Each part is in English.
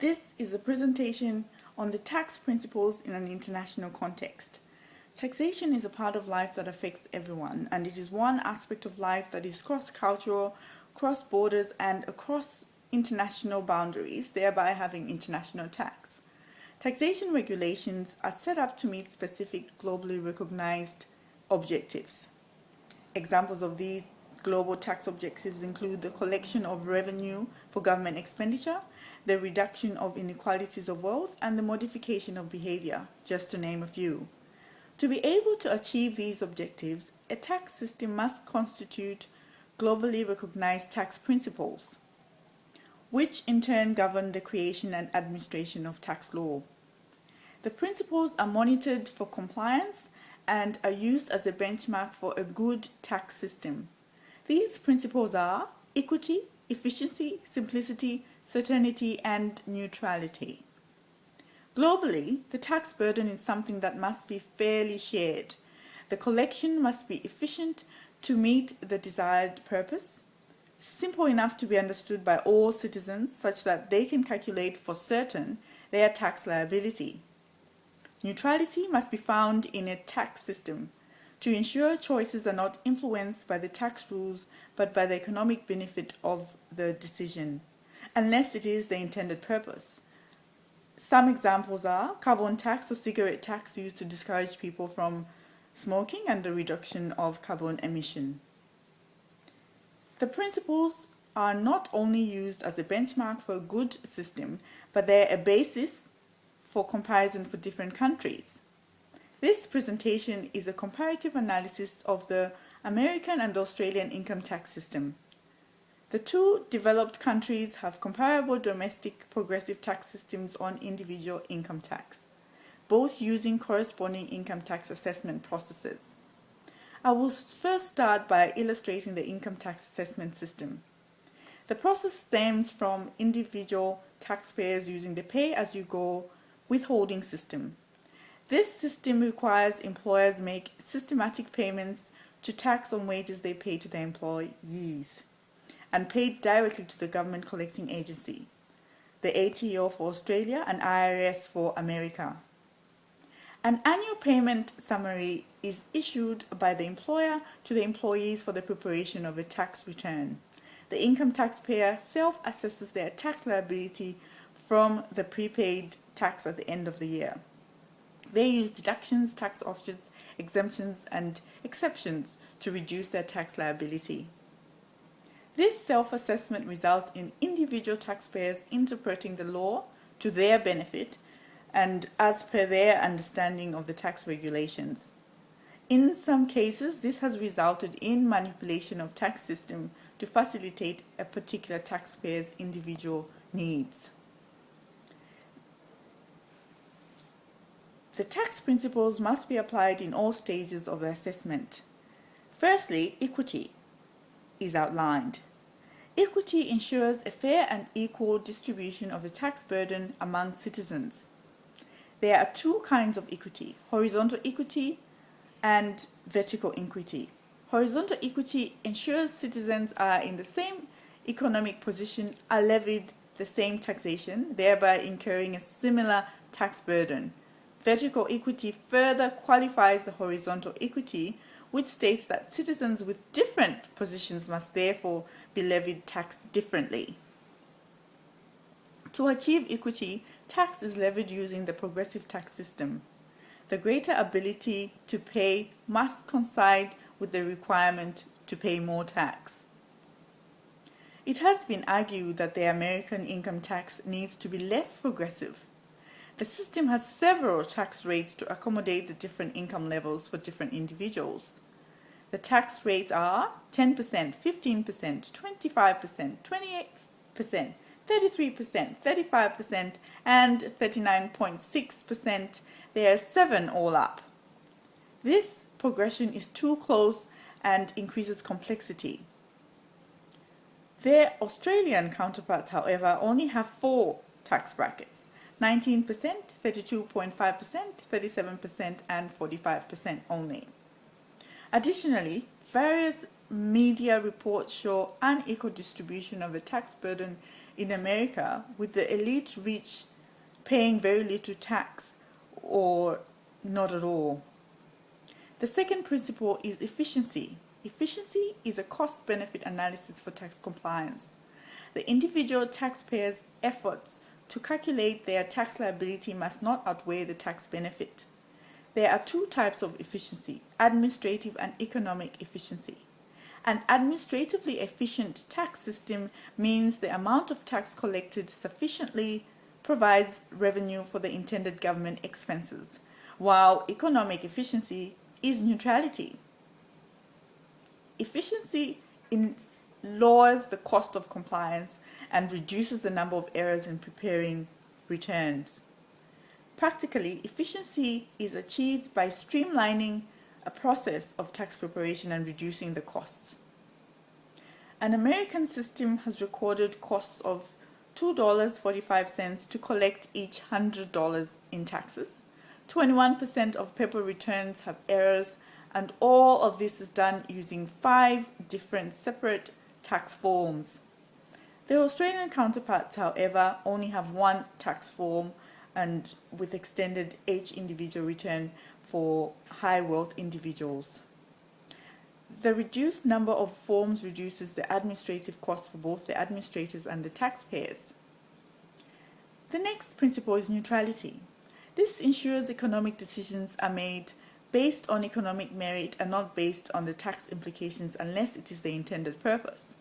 This is a presentation on the tax principles in an international context. Taxation is a part of life that affects everyone, and it is one aspect of life that is cross-cultural, cross borders, and across international boundaries, thereby having international tax. Taxation regulations are set up to meet specific globally recognized objectives. Examples of these global tax objectives include the collection of revenue for government expenditure, the reduction of inequalities of wealth, and the modification of behavior, just to name a few. To be able to achieve these objectives, a tax system must constitute globally recognized tax principles, which in turn govern the creation and administration of tax law. The principles are monitored for compliance and are used as a benchmark for a good tax system. These principles are equity, efficiency, simplicity, certainty, and neutrality. Globally, the tax burden is something that must be fairly shared. The collection must be efficient to meet the desired purpose, simple enough to be understood by all citizens such that they can calculate for certain their tax liability. Neutrality must be found in a tax system to ensure choices are not influenced by the tax rules but by the economic benefit of the decision, unless it is the intended purpose. Some examples are carbon tax or cigarette tax used to discourage people from smoking and the reduction of carbon emission. The principles are not only used as a benchmark for a good system, but they're a basis for comparison for different countries. This presentation is a comparative analysis of the American and Australian income tax system. The two developed countries have comparable domestic progressive tax systems on individual income tax, both using corresponding income tax assessment processes. I will first start by illustrating the income tax assessment system. The process stems from individual taxpayers using the pay-as-you-go withholding system. This system requires employers make systematic payments to tax on wages they pay to their employees and paid directly to the government collecting agency, the ATO for Australia and IRS for America. An annual payment summary is issued by the employer to the employees for the preparation of a tax return. The income taxpayer self-assesses their tax liability from the prepaid tax at the end of the year. They use deductions, tax offsets, exemptions, and exceptions to reduce their tax liability. This self-assessment results in individual taxpayers interpreting the law to their benefit and as per their understanding of the tax regulations. In some cases, this has resulted in manipulation of tax system to facilitate a particular taxpayer's individual needs. The tax principles must be applied in all stages of the assessment. Firstly, equity is outlined. Equity ensures a fair and equal distribution of the tax burden among citizens. There are two kinds of equity: horizontal equity and vertical equity. Horizontal equity ensures citizens are in the same economic position, are levied the same taxation, thereby incurring a similar tax burden. Vertical equity further qualifies the horizontal equity, which states that citizens with different positions must therefore be levied tax differently. To achieve equity, tax is levied using the progressive tax system. The greater ability to pay must coincide with the requirement to pay more tax. It has been argued that the American income tax needs to be less progressive. The system has several tax rates to accommodate the different income levels for different individuals. The tax rates are 10%, 15%, 25%, 28%, 33%, 35%, and 39.6%. There are 7 all up. This progression is too close and increases complexity. Their Australian counterparts, however, only have 4 tax brackets: 19%, 32.5%, 37%, and 45% only. Additionally, various media reports show unequal distribution of the tax burden in America, with the elite rich paying very little tax or not at all. The second principle is efficiency. Efficiency is a cost-benefit analysis for tax compliance. The individual taxpayer's efforts to calculate their tax liability must not outweigh the tax benefit. There are two types of efficiency: administrative and economic efficiency. An administratively efficient tax system means the amount of tax collected sufficiently provides revenue for the intended government expenses, while economic efficiency is neutrality. Efficiency lowers the cost of compliance and reduces the number of errors in preparing returns. Practically, efficiency is achieved by streamlining a process of tax preparation and reducing the costs. An American system has recorded costs of $2.45 to collect each $100 in taxes. 21% of paper returns have errors, and all of this is done using 5 different separate tax forms. The Australian counterparts, however, only have one tax form, and with extended each individual return for high wealth individuals. The reduced number of forms reduces the administrative costs for both the administrators and the taxpayers. The next principle is neutrality. This ensures economic decisions are made based on economic merit and not based on the tax implications unless it is the intended purpose.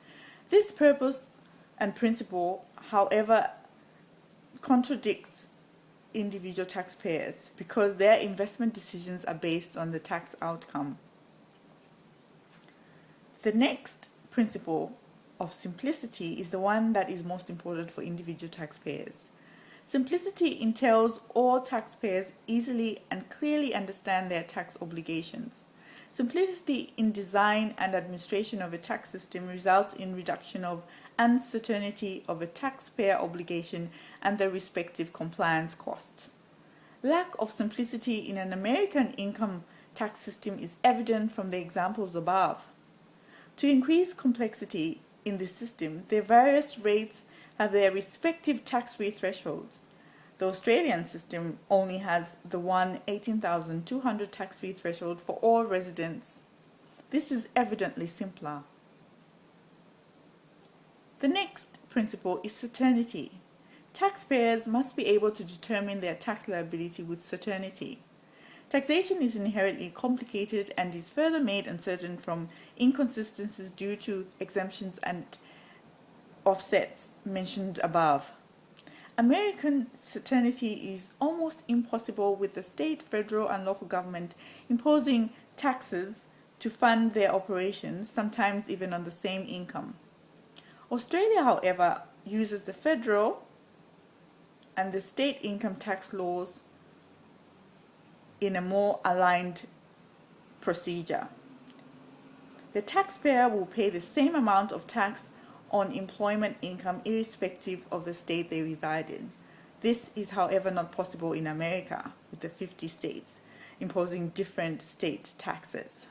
This purpose and principle, however, contradicts individual taxpayers because their investment decisions are based on the tax outcome. The next principle of simplicity is the one that is most important for individual taxpayers. Simplicity entails all taxpayers easily and clearly understand their tax obligations. Simplicity in design and administration of a tax system results in reduction of uncertainty of a taxpayer obligation and the respective compliance costs. Lack of simplicity in an American income tax system is evident from the examples above. To increase complexity in this system, the various rates have their respective tax-free thresholds. The Australian system only has the one 18,200 tax-free threshold for all residents. This is evidently simpler. The next principle is certainty. Taxpayers must be able to determine their tax liability with certainty. Taxation is inherently complicated and is further made uncertain from inconsistencies due to exemptions and offsets mentioned above. American certainty is almost impossible, with the state, federal, and local government imposing taxes to fund their operations, sometimes even on the same income. Australia, however, uses the federal and the state income tax laws in a more aligned procedure. The taxpayer will pay the same amount of tax on employment income irrespective of the state they reside in. This is, however, not possible in America, with the 50 states imposing different state taxes.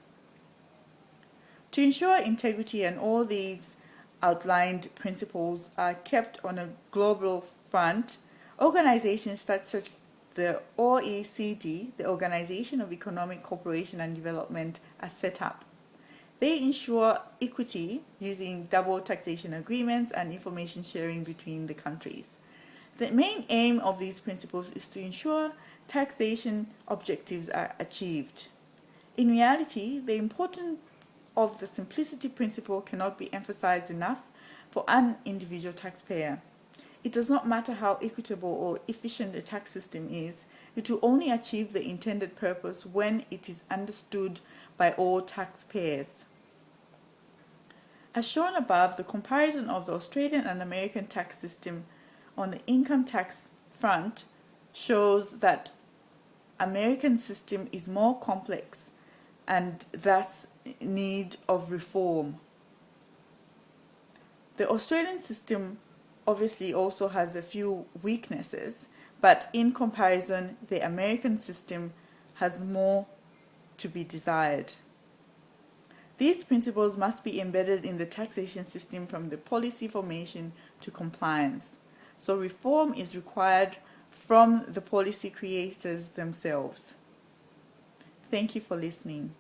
To ensure integrity and all these outlined principles are kept on a global front, organizations such as the OECD, the Organization of Economic Cooperation and Development, are set up. They ensure equity using double taxation agreements and information sharing between the countries. The main aim of these principles is to ensure taxation objectives are achieved. In reality, the importance of the simplicity principle cannot be emphasized enough for an individual taxpayer. It does not matter how equitable or efficient a tax system is, it will only achieve the intended purpose when it is understood by all taxpayers. As shown above, the comparison of the Australian and American tax system on the income tax front shows that American system is more complex and thus in need of reform. The Australian system obviously also has a few weaknesses, but in comparison, the American system has more to be desired. These principles must be embedded in the taxation system from the policy formation to compliance. So reform is required from the policy creators themselves. Thank you for listening.